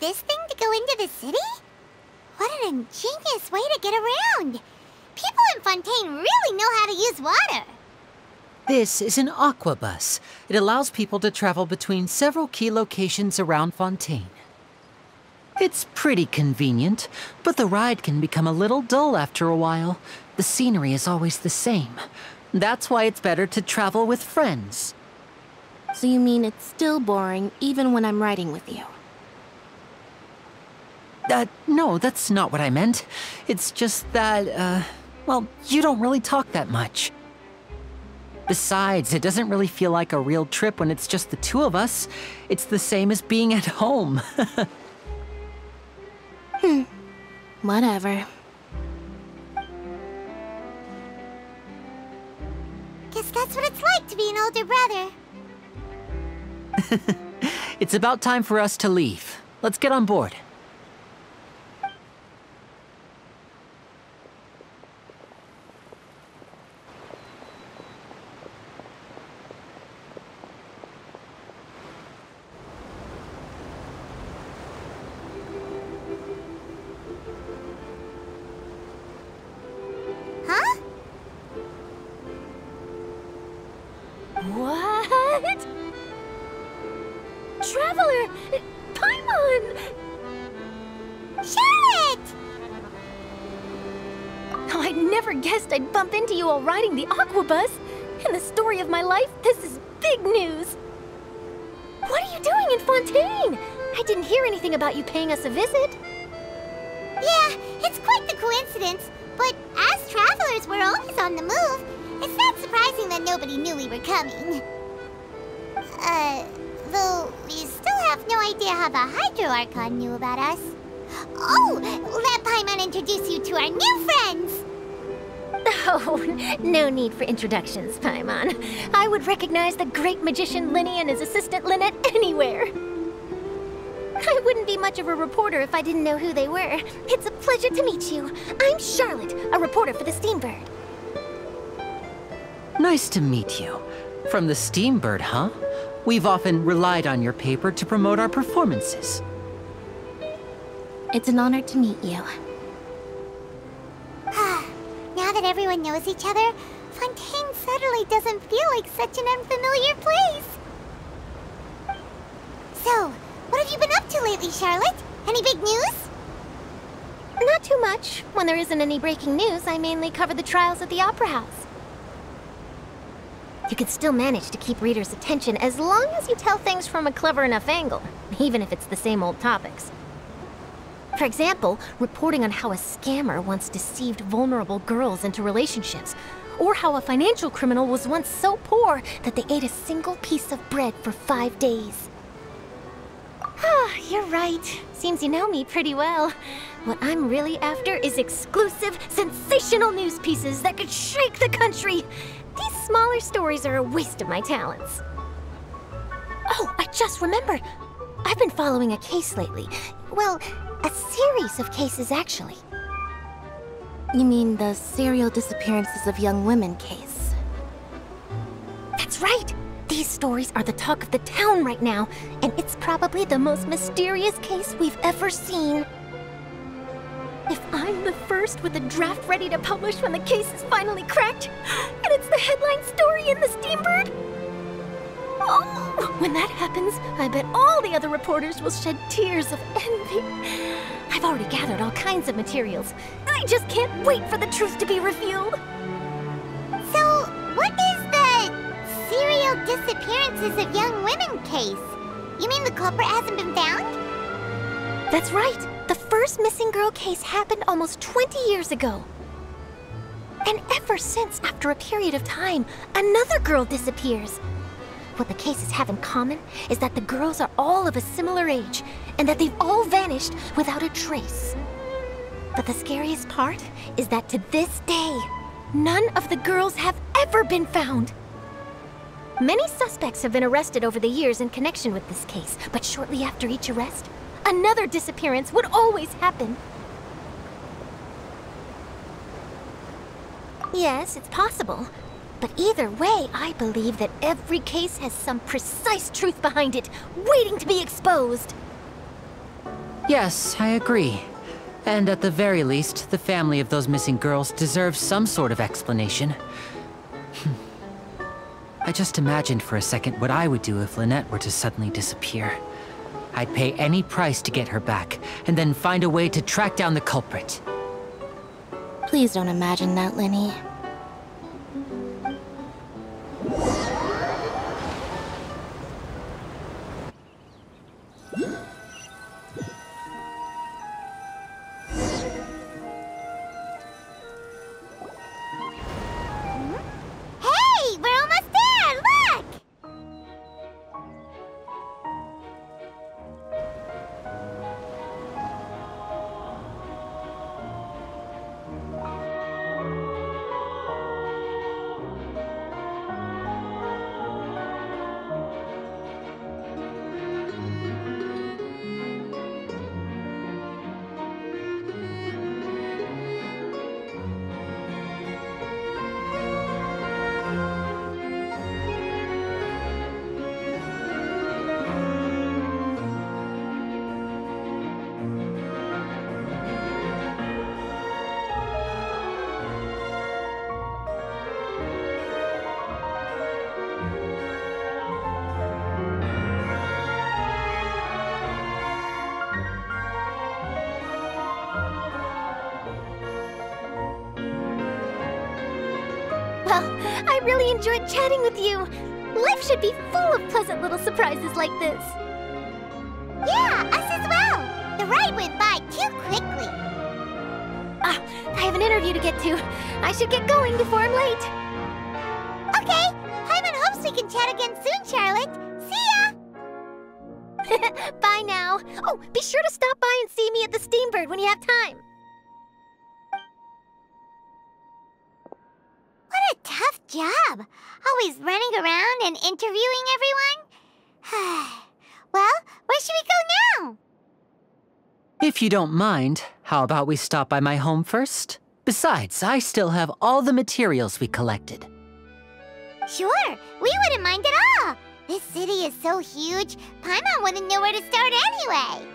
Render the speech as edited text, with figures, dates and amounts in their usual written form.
this thing to go into the city? What an ingenious way to get around! People in Fontaine really know how to use water! This is an aquabus. It allows people to travel between several key locations around Fontaine. It's pretty convenient, but the ride can become a little dull after a while. The scenery is always the same. That's why it's better to travel with friends. So you mean it's still boring even when I'm riding with you? No, that's not what I meant. It's just that, well, you don't really talk that much. Besides, it doesn't really feel like a real trip when it's just the two of us. It's the same as being at home. Whatever. Guess that's what it's like to be an older brother. It's about time for us to leave. Let's get on board. Huh? What? Traveler! Paimon! Charlotte! Oh, I'd never guessed I'd bump into you while riding the aquabus. In the story of my life, this is big news. What are you doing in Fontaine? I didn't hear anything about you paying us a visit. Yeah, it's quite the coincidence, but as travelers, we're always on the move. It's not surprising that nobody knew we were coming. Though we still have no idea how the Hydro Archon knew about us. Oh, let Paimon introduce you to our new friends! Oh, no need for introductions, Paimon. I would recognize the great magician LYNEY and his assistant Lynette anywhere. I wouldn't be much of a reporter if I didn't know who they were. It's a pleasure to meet you. I'm Charlotte, a reporter for the Steambird. Nice to meet you. From the Steambird, huh? We've often relied on your paper to promote our performances. It's an honor to meet you. Now that everyone knows each other, Fontaine suddenly doesn't feel like such an unfamiliar place. So, what have you been up to lately, Charlotte? Any big news? Not too much. When there isn't any breaking news, I mainly cover the trials at the Opera House. You can still manage to keep readers' attention as long as you tell things from a clever enough angle, even if it's the same old topics. For example, reporting on how a scammer once deceived vulnerable girls into relationships, or how a financial criminal was once so poor that they ate a single piece of bread for 5 days. Ah, you're right. Seems you know me pretty well. What I'm really after is exclusive, sensational news pieces that could shake the country. These smaller stories are a waste of my talents. Oh, I just remembered. I've been following a case lately. Well, a series of cases, actually. You mean the serial disappearances of young women case? That's right! These stories are the talk of the town right now, and it's probably the most mysterious case we've ever seen. If I'm the first with a draft ready to publish when the case is finally cracked, and it's the headline story in the Steambird, oh, when that happens, I bet all the other reporters will shed tears of envy. I've already gathered all kinds of materials. I just can't wait for the truth to be revealed. So, what is the serial disappearances of young women case? You mean the culprit hasn't been found? That's right. The first missing girl case happened almost 20 years ago. And ever since, after a period of time, another girl disappears. What the cases have in common is that the girls are all of a similar age, and that they've all vanished without a trace. But the scariest part is that to this day, none of the girls have ever been found. Many suspects have been arrested over the years in connection with this case, but shortly after each arrest, another disappearance would always happen. Yes, it's possible. But either way, I believe that every case has some precise truth behind it, waiting to be exposed. Yes, I agree. And at the very least, the family of those missing girls deserves some sort of explanation. I just imagined for a second what I would do if Lynette were to suddenly disappear. I'd pay any price to get her back, and then find a way to track down the culprit. Please don't imagine that, Lyney. Hey, we're almost there! Look! Well, I really enjoyed chatting with you. Life should be full of pleasant little surprises like this. Yeah, us as well. The ride went by too quickly. I have an interview to get to. I should get going before I'm late. Okay, Paimon hopes we can chat again soon, Charlotte. See ya! Bye now. Oh, be sure to stop by and see me at the Steambird when you have time. What a tough job. Always running around and interviewing everyone. Well, where should we go now? If you don't mind, how about we stop by my home first? Besides, I still have all the materials we collected. Sure, we wouldn't mind at all. This city is so huge, Paimon wouldn't know where to start anyway.